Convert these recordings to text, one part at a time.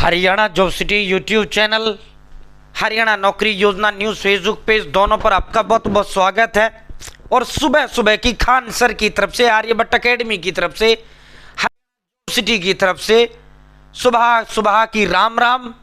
Haryana job city YouTube channel, Haryana नौकरी योजना news Facebook page दोनों पर आपका बहुत बहुत स्वागत है। और सुबह सुबह की खान सर की तरफ से, आर्यभट्ट अकेडमी की तरफ से, हरियाणा जॉब सिटी की तरफ से सुबह सुबह की राम राम,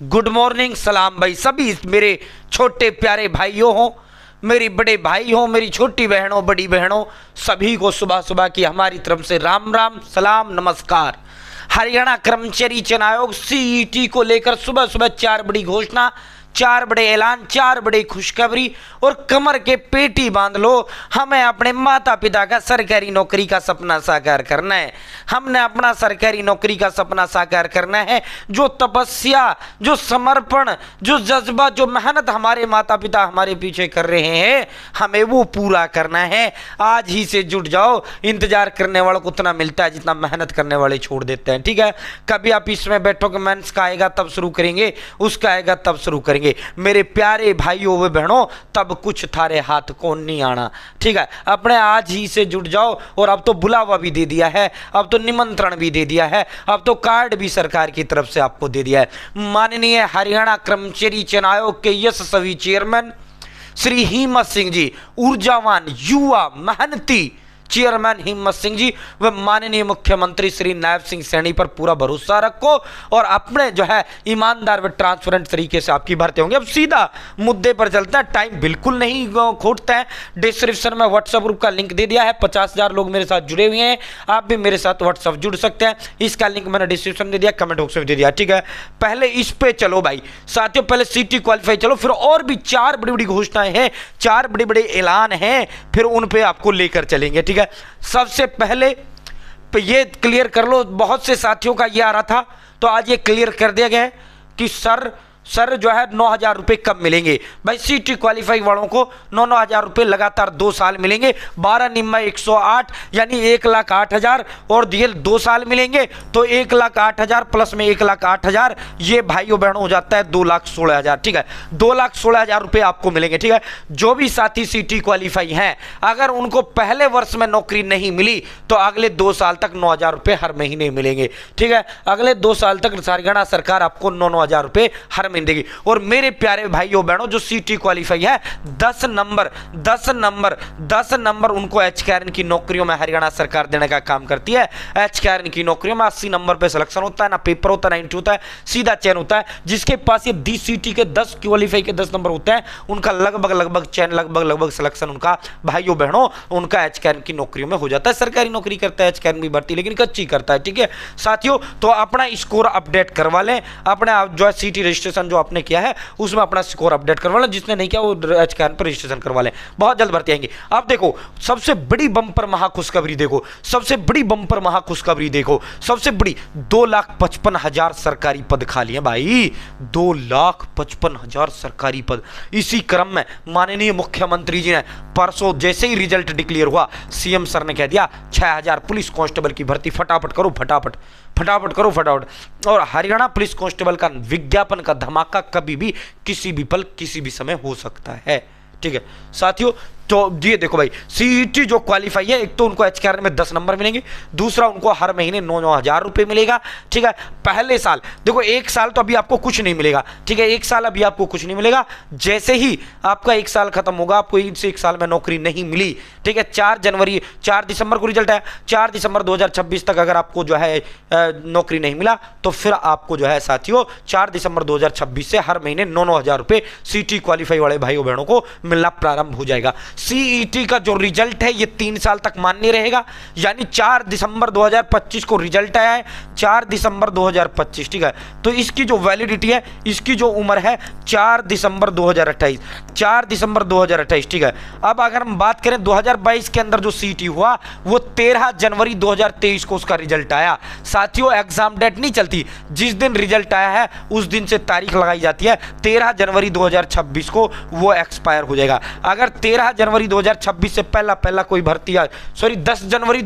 गुड मॉर्निंग, सलाम भाई। सभी मेरे छोटे प्यारे भाइयों हो, मेरी बड़े भाई हो, मेरी छोटी बहनों, बड़ी बहनों, सभी को सुबह सुबह की हमारी तरफ से राम राम, सलाम, नमस्कार। हरियाणा कर्मचारी चयन आयोग सीईटी को लेकर सुबह सुबह 4 बड़ी घोषणा, 4 बड़े ऐलान, 4 बड़ी खुशखबरी और कमर के पेटी बांध लो। हमें अपने माता पिता का सरकारी नौकरी का सपना साकार करना है। हमने अपना सरकारी नौकरी का सपना साकार करना है। जो तपस्या, जो समर्पण, जो जज्बा, जो मेहनत हमारे माता पिता हमारे पीछे कर रहे हैं, हमें वो पूरा करना है। आज ही से जुट जाओ। इंतजार करने वालों को उतना मिलता है जितना मेहनत करने वाले छोड़ देते हैं। ठीक है, कभी आप इसमें बैठोगे, मेंस का आएगा तब शुरू करेंगे, उसका आएगा तब शुरू करेंगे। मेरे प्यारे भाइयों व बहनों, तब कुछ थारे हाथ को नहीं आना। ठीक है, अपने आज ही से जुट जाओ। और अब तो बुलावा भी दे दिया है, अब तो निमंत्रण भी दे दिया है, अब तो कार्ड भी सरकार की तरफ से आपको दे दिया है। माननीय हरियाणा कर्मचारी चयन आयोग के यशस्वी चेयरमैन श्री हिम्मत सिंह जी, ऊर्जावान, युवा, मेहनती चेयरमैन हिम्मत सिंह जी व माननीय मुख्यमंत्री श्री नायब सिंह सैनी पर पूरा भरोसा रखो और अपने जो है ईमानदार व ट्रांसपेरेंट तरीके से आपकी भर्ती होंगे। अब सीधा मुद्दे पर चलता है, टाइम बिल्कुल नहीं खोटता है। डिस्क्रिप्शन में व्हाट्सएप ग्रुप का लिंक दे दिया है। 50,000 लोग मेरे साथ जुड़े हुए हैं, आप भी मेरे साथ व्हाट्सएप जुड़ सकते हैं। इसका लिंक मैंने डिस्क्रिप्शन में दे दिया, कमेंट बॉक्स में दे दिया। ठीक है, पहले इस पे चलो भाई साथियों, पहले सीटी क्वालिफाई चलो, फिर और भी 4 बड़ी बड़ी घोषणाएं हैं, 4 बड़े बड़े ऐलान हैं, फिर उन पे आपको लेकर चलेंगे। ठीक है, सबसे पहले ये क्लियर कर लो, बहुत से साथियों का ये आ रहा था, तो आज ये क्लियर कर दिया गया है कि सर जो है 9,000 रुपये कब मिलेंगे। भाई सीटी क्वालिफाई वालों को 9,000 रुपये लगातार 2 साल मिलेंगे। 12 निम्मा 108 यानी 1,08,000 और दिए 2 साल मिलेंगे तो 1,08,000 प्लस में 1,08,000, ये भाइयों बहनों हो जाता है 2,16,000। ठीक है, 2,16,000 रुपये आपको मिलेंगे। ठीक है, जो भी साथी सीटी क्वालिफाई हैं, अगर उनको पहले वर्ष में नौकरी नहीं मिली तो अगले 2 साल तक 9,000 रुपये हर महीने मिलेंगे। ठीक है, अगले 2 साल तक हरियाणा सरकार आपको 9,000 रुपये हर देगी। और मेरे प्यारे भाइयों बहनों, जो सीटी क्वालिफाई है 10 नंबर उनको एच कैरन की नौकरियों में हरियाणा सरकार देने का काम करती है। एच कैरन की नौकरियों में 80 नंबर पे सिलेक्शन होता है, ना पेपर होता है, ना इंटरव्यू होता है, सीधा चयन होता है। जिसके पास ये डी सीटी के 10 क्वालिफाई के 10 नंबर होते हैं, उनका लगभग चयन, लगभग सिलेक्शन उनका भाइयों बहनों उनका एच कैरन की नौकरियों में हो जाता है। सरकारी नौकरी करता है एच कैरन की भर्ती, लेकिन कच्ची करता है। ठीक है साथियों, तो अपना स्कोर अपडेट करवा लें, अपना जो है सीटी रजिस्ट्रेशन जो आपने किया है उसमें अपना स्कोर अपडेट करवा लें। जिसने नहीं किया वो एच कैरन पर रजिस्ट्रेशन करवा लें, बहुत जल्द भर्ती आएंगी। अब देखो सबसे बड़ी बंपर महाखुशखबरी देखो, सबसे बड़ी बंपर महाखुशखबरी देखो, सबसे बड़ी 2,55,000 सरकारी पद खाली हैं भाई, 2,55,000 सरकारी पद। इसी क्रम में माननीय मुख्यमंत्री जी ने परसों जैसे ही रिजल्ट डिक्लेयर हुआ, सीएम सर ने कह दिया 6,000 पुलिस कांस्टेबल की भर्ती फटाफट करो, फटाफट करो फटाफट। और हरियाणा पुलिस कांस्टेबल का विज्ञापन का धमाका कभी भी, किसी भी पल, किसी भी समय हो सकता है। ठीक है साथियों, तो ये देखो भाई, सीईटी जो क्वालिफाई है, एक तो उनको एच कैरन में 10 नंबर मिलेंगे, दूसरा उनको हर महीने 9,000 रुपये मिलेगा। ठीक है, पहले साल देखो, 1 साल तो अभी आपको कुछ नहीं मिलेगा। ठीक है, 1 साल अभी आपको कुछ नहीं मिलेगा। जैसे ही आपका 1 साल खत्म होगा, आपको 1 साल में नौकरी नहीं मिली, ठीक है, 4 दिसंबर को रिजल्ट है, 4 दिसंबर 2026 तक अगर आपको जो है नौकरी नहीं मिला तो फिर आपको जो है साथियों 4 दिसंबर 2026 से हर महीने 9,000 रुपये सीटी क्वालिफाई वाले भाइयों बहनों को मिलना प्रारंभ हो जाएगा। सीईटी का जो रिजल्ट है ये 3 साल तक मान्य रहेगा, यानी 4 दिसंबर 2025 को रिजल्ट आया है, 4 दिसंबर 2025। ठीक है, तो इसकी जो वैलिडिटी है, इसकी जो उम्र है 4 दिसंबर 2028, 4 दिसंबर 2028। ठीक है, अब अगर हम बात करें 2022 के अंदर जो सीईटी हुआ वो 13 जनवरी 2023 को उसका रिजल्ट आया। साथियों एग्जाम डेट नहीं चलती, जिस दिन रिजल्ट आया है उस दिन से तारीख लगाई जाती है। 13 जनवरी 2026 को वो एक्सपायर हो जाएगा। अगर 13 जनवरी 2026 से पहला कोई भर्ती, 10 जनवरी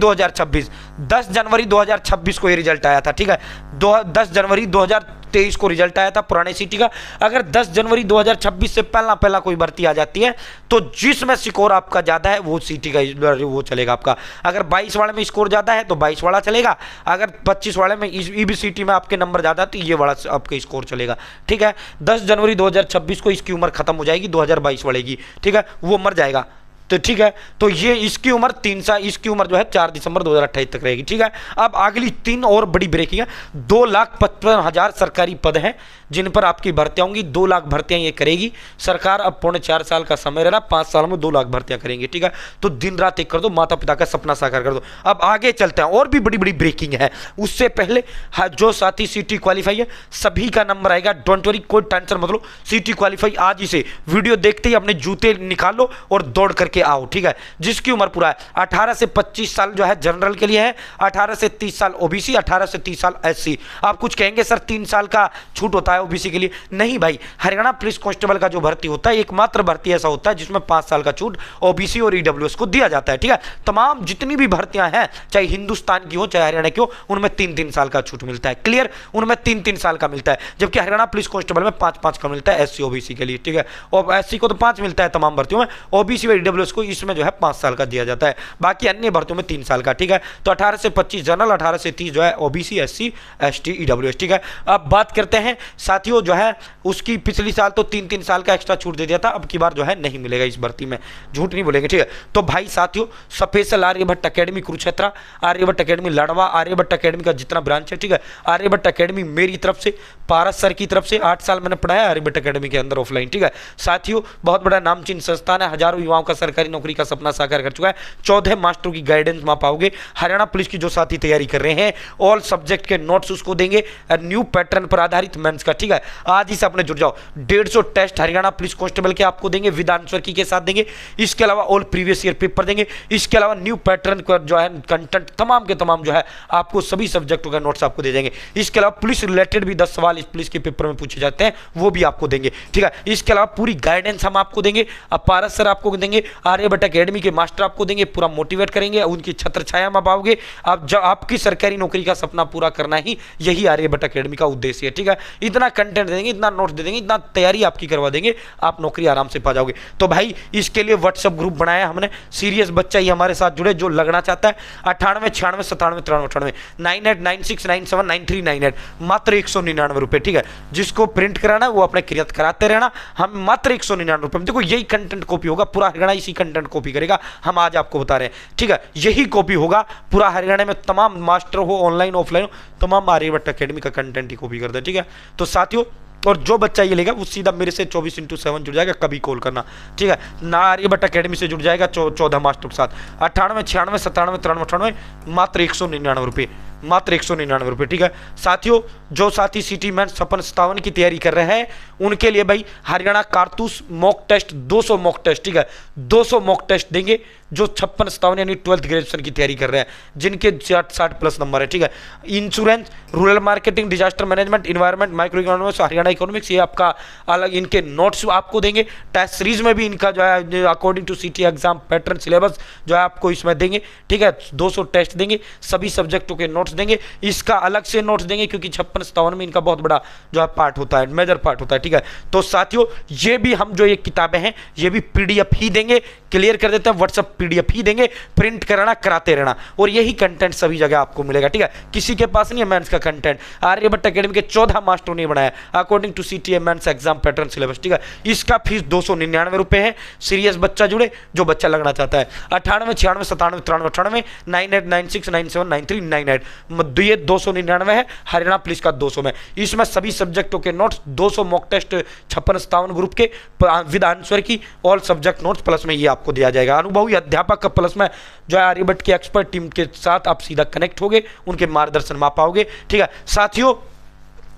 2026 को ये रिजल्ट आया था। ठीक है, 10 जनवरी 2026 23 को रिजल्ट आया था पुराने सीटी का। अगर 10 जनवरी 2026 से पहला कोई भर्ती आ जाती है तो जिसमें स्कोर आपका ज़्यादा है वो सीटी का वो चलेगा आपका। अगर 22 वाले में स्कोर ज़्यादा है तो 22 वाला चलेगा, अगर 25 वाले में ईबीसीटी में आपके नंबर ज़्यादा तो ये वाला आपका स्कोर चलेगा। ठीक है, 10 जनवरी 2026 को इसकी उम्र खत्म हो जाएगी 2022 वाले की। ठीक है, वो मर जाएगा। तो ठीक है, तो ये इसकी उम्र 3 साल, इसकी उम्र जो है 4 दिसंबर 2028 तक रहेगी। ठीक है, अब अगली 3 और बड़ी ब्रेकिंग है। 2,55,000 सरकारी पद हैं जिन पर आपकी भर्तियां होंगी। 2 लाख भर्तियां ये करेगी सरकार। अब 4.25 साल का समय रहा, 5 साल में 2 लाख भर्तियां करेंगे। ठीक है, तो दिन रात एक कर दो, माता पिता का सपना साकार कर दो। अब आगे चलते हैं, और भी बड़ी बड़ी ब्रेकिंग है। उससे पहले जो साथी सीटी क्वालिफाई है सभी का नंबर आएगा, डोंट वरी, कोई टेंशन मत लो। सीटी क्वालिफाई आज ही से वीडियो देखते ही अपने जूते निकालो और दौड़ करके आओ। ठीक है, जिसकी उम्र पूरा है 18 से 25 साल जो है जनरल के लिए है, 18 से 30 साल ओबीसी, 18 से 30 साल एससी। आप कुछ कहेंगे सर 3 साल का छूट होता है ओबीसी के लिए। नहीं भाई, हरियाणा पुलिस कांस्टेबल का जो भर्ती होता है एकमात्र भर्ती ऐसा होता है जिसमें 5 साल का छूट ओबीसी और ईडब्ल्यूएस को दिया जाता है। ठीक है, तमाम जितनी भी भर्तियां हैं चाहे हिंदुस्तान की हो चाहे हरियाणा की हो, उनमें 3-3 साल का छूट मिलता है। क्लियर, उनमें 3-3 साल का मिलता है, जबकि हरियाणा पुलिस कांस्टेबल में 5-5 का मिलता है एससी ओबीसी के लिए। ठीक है, और एससी को तो 5 मिलता है तमाम भर्तियों में, ओबीसी और ईडब्ल्यूएस को इसमें जो है 5 साल का दिया जाता है, बाकी अन्य भर्तियों में 3 साल का। ठीक है, तो 18 से 25 जनरल, 18 से 30 जो है ओबीसी, एससी, एसटी, ईडब्ल्यूएस। ठीक है, अब बात करते हैं साथियों जो है उसकी, पिछली साल तो 3-3 साल का एक्स्ट्रा छूट दे दिया था, अब की बार जो है नहीं मिलेगा इस भर्ती में, झूठ नहीं बोलेंगे। ठीक है, तो भाई साथियों special Aryabhatta academy Kurukshetra, Aryabhatta academy Ladwa, Aryabhatta academy का जितना ब्रांच है, ठीक है, आर्यभट्ट अकेडमी मेरी तरफ से, पारस सर की तरफ से 8 साल मैंने पढ़ाया आर्यभट्ट अकेडमी के अंदर ऑफलाइन। ठीक है साथियों, बहुत बड़ा नामचीन संस्थान है, हजारों युवाओं का सरकारी नौकरी का सपना साकार कर चुका है। 14 मास्टरों की गाइडेंस वहां पाओगे। हरियाणा पुलिस की जो साथी तैयारी कर रहे हैं ऑल सब्जेक्ट के नोट्स उसको देंगे, न्यू पैटर्न पर आधारित मेंस का। ठीक है, आज ही से अपने जुड़ जाओ। 150 टेस्ट हरियाणा पुलिस कांस्टेबल के आपको देंगे, विद आंसर की के साथ देंगे। इसके अलावा ऑल प्रीवियस ईयर पेपर देंगे। इसके अलावा न्यू पैटर्न का जो है कंटेंट तमाम के तमाम जो है आपको सभी सब्जेक्टों का नोट्स आपको दे देंगे। इसके अलावा पुलिस रिलेटेड भी 10 सवाल इस पुलिस के पेपर में पूछे जाते हैं, वो भी आपको देंगे। ठीक है, इसके अलावा पूरी गाइडेंस हम आपको देंगे। अब पारस सर आपको देंगे, आर्यभट्ट अकेडमी के मास्टर आपको देंगे, पूरा मोटिवेट करेंगे, उनकी छत्र छाया में पाओगे। अब जब आपकी सरकारी नौकरी का सपना पूरा करना ही यही आर्यभट्ट अकेडमी का उद्देश्य है। ठीक है, इतना कंटेंट देंगे, इतना नोट्स दे देंगे, इतना तैयारी आपकी करवा देंगे, आप नौकरी आराम से पा जाओगे। तो भाई इसके लिए व्हाट्सएप ग्रुप बनाया हमने, सीरियस बच्चा ही हमारे साथ जुड़े जो लगना चाहता है। 98 96 97 93 98 96 97 93 98, मात्र 199 रुपए। ठीक है, जिसको प्रिंट कराना है वो अपने क्रियात कराते रहना, हम मात्र 199 रुपए में। देखो यही कंटेंट कॉपी होगा, पूरा हरियाणा इसी कंटेंट कॉपी करेगा, हम आज आपको बता रहे हैं। ठीक है, यही कॉपी होगा पूरा हरियाणा में, तमाम मास्टर हो ऑनलाइन ऑफलाइन हो, तमाम आर्यभट्ट अकेडमी का कंटेंट ही कॉपी कर दे। ठीक है, तो साथियों और जो बच्चा ये लेगा वो सीधा मेरे से 24/7 जुड़ जाएगा, कभी कॉल करना। ठीक है, ना आर्यभट्ट अकेडमी से जुड़ जाएगा 14 मास्टर के साथ। 98 96 97 93 98, मात्र 199 रुपये, मात्र 199 रुपये। ठीक है साथियों, जो साथी सिटी में सपन 57 की तैयारी कर रहे हैं उनके लिए भाई हरियाणा कारतूस मॉक टेस्ट 200 मॉक टेस्ट। ठीक है, 200 मॉक टेस्ट देंगे जो 56 57 यानी 12th ग्रेजुएशन की तैयारी कर रहे हैं, जिनके 60 प्लस नंबर है। ठीक है, insurance, rural marketing, disaster management, environment, micro economics, Haryana economics, ये आपका अलग इनके नोट्स आपको देंगे। टेस्ट सीरीज में भी इनका जो है according to city exam pattern syllabus जो है आपको इसमें देंगे। ठीक है, 200 टेस्ट देंगे, सभी सब्जेक्टों के नोट्स देंगे, इसका अलग से नोट्स देंगे क्योंकि 56 57 में इनका बहुत बड़ा जो है पार्ट होता है, मेजर पार्ट होता है। ठीक है, तो साथियों ये भी हम जो ये किताबें हैं ये भी पीडीएफ ही देंगे, क्लियर कर देते हैं, व्हाट्सएप पीडीएफ ही देंगे, प्रिंट कराना कराते रहना, और यही कंटेंट सभी जगह आपको मिलेगा। ठीक है, किसी के पास नहीं है मेंस का कंटेंट, आर्यभट्ट अकेडमी के 14 मास्टरों ने बनाया according to CTA mains exam pattern syllabus. ठीक है, इसका फीस 299 रुपए है। सीरियस बच्चा जुड़े, जो बच्चा लगना चाहता है। 98 96 97 93 98 96 97 93 98, ये 299 है, हरियाणा पुलिस का 200 में। इसमें सभी सब्जेक्टों के नोट्स, 200 मॉक टेस्ट 56 57 ग्रुप के विद आंसर की, ऑल सब्जेक्ट नोट्स प्लस में ये आपको दिया जाएगा। अनुभवी अध्यापक प्लस में जो है आर्यभट्ट की एक्सपर्ट टीम के साथ आप सीधा कनेक्ट होगे, उनके मार्गदर्शन में पाओगे। ठीक है साथियों,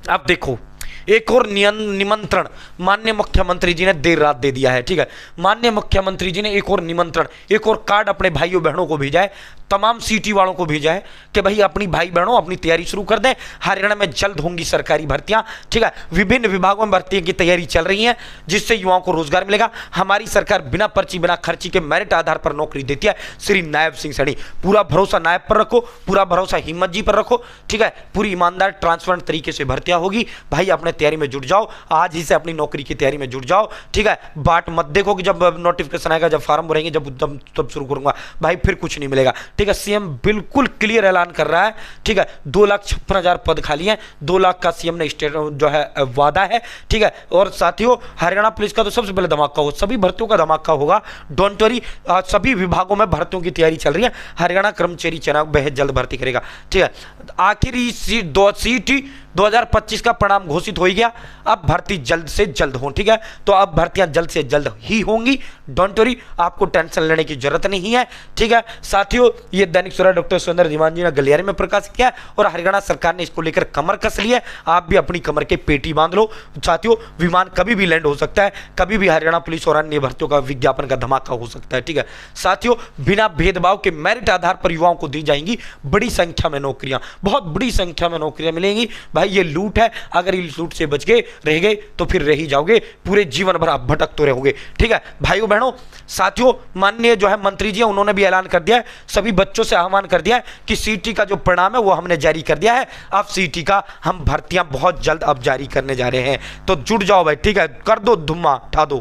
अब देखो एक और निमंत्रण माननीय मुख्यमंत्री जी ने देर रात दे दिया है। ठीक है, माननीय मुख्यमंत्री जी ने एक और निमंत्रण, एक और कार्ड अपने भाइयों बहनों को भेजा है तमाम सीटी वालों को भेजा है कि भाई अपनी भाई बहनों अपनी तैयारी शुरू कर दें। हरियाणा में जल्द होंगी सरकारी भर्तियां, ठीक है। विभिन्न विभागों में भर्ती की तैयारी चल रही है जिससे युवाओं को रोजगार मिलेगा। हमारी सरकार बिना पर्ची बिना खर्ची के मेरिट आधार पर नौकरी देती है। श्री नायब सिंह सैनी, पूरा भरोसा नायब पर रखो, पूरा भरोसा हिम्मत जी पर रखो, ठीक है। पूरी ईमानदार ट्रांसपेरेंट तरीके से भर्तियां होगी। भाई अपने तैयारी में जुट जाओ, आज ही से अपनी नौकरी की तैयारी में जुट जाओ, ठीक है। बाट मत देखो कि जब नोटिफिकेशन आएगा, जब फॉर्म भरेंगे, जब तब शुरू करूंगा, भाई फिर कुछ नहीं मिलेगा, ठीक है। सीएम बिल्कुल क्लियर ऐलान कर रहा है, ठीक है। 2,56,000 पद खाली हैं, 2 लाख का सीएम ने स्टेट जो है वादा है, ठीक है। और साथियों हरियाणा पुलिस का तो सबसे पहले धमाका हो, सभी भर्तियों का धमाका होगा, डोंट वरी। सभी विभागों में भर्तियों की तैयारी चल रही है। हरियाणा कर्मचारी चयन बेहद जल्द भर्ती करेगा, ठीक है। आखिरी सीटी 2025 का परिणाम घोषित हो गया। अब भर्ती जल्द से जल्द हो, ठीक है। तो अब भर्तियां जल्द से जल्द ही होंगी, डोंट वरी, आपको टेंशन लेने की जरूरत नहीं है, ठीक है। साथियों ये दैनिक सवेरा डॉक्टर सुरेंद्र धीमान जी ने गलियारे में प्रकाशित किया और हरियाणा सरकार ने इसको लेकर कमर कस ली है। आप भी अपनी कमर के पेटी बांध लो साथियों, विमान कभी भी लैंड हो सकता है, कभी भी हरियाणा पुलिस और अन्य भर्तियों का विज्ञापन का धमाका हो सकता है, ठीक है। साथियों बिना भेदभाव के मेरिट आधार पर युवाओं को दी जाएंगी बड़ी संख्या में नौकरियां, बहुत बड़ी संख्या में नौकरियां मिलेंगी। भाई ये लूट है, अगर इस लूट से बच गए रह गए तो फिर रह ही जाओगे, पूरे जीवन भर आप भटकते रहोगे, ठीक है। भाइयों बहनों साथियों माननीय जो है मंत्री जी उन्होंने भी ऐलान कर दिया है, सभी बच्चों से आह्वान कर दिया है कि सीटी का जो परिणाम है वो हमने जारी कर दिया है। अब सीटी का हम भर्तियां बहुत जल्द अब जारी करने जा रहे हैं, तो जुट जाओ भाई, ठीक है। कर दो धुम्मा, उठा दो।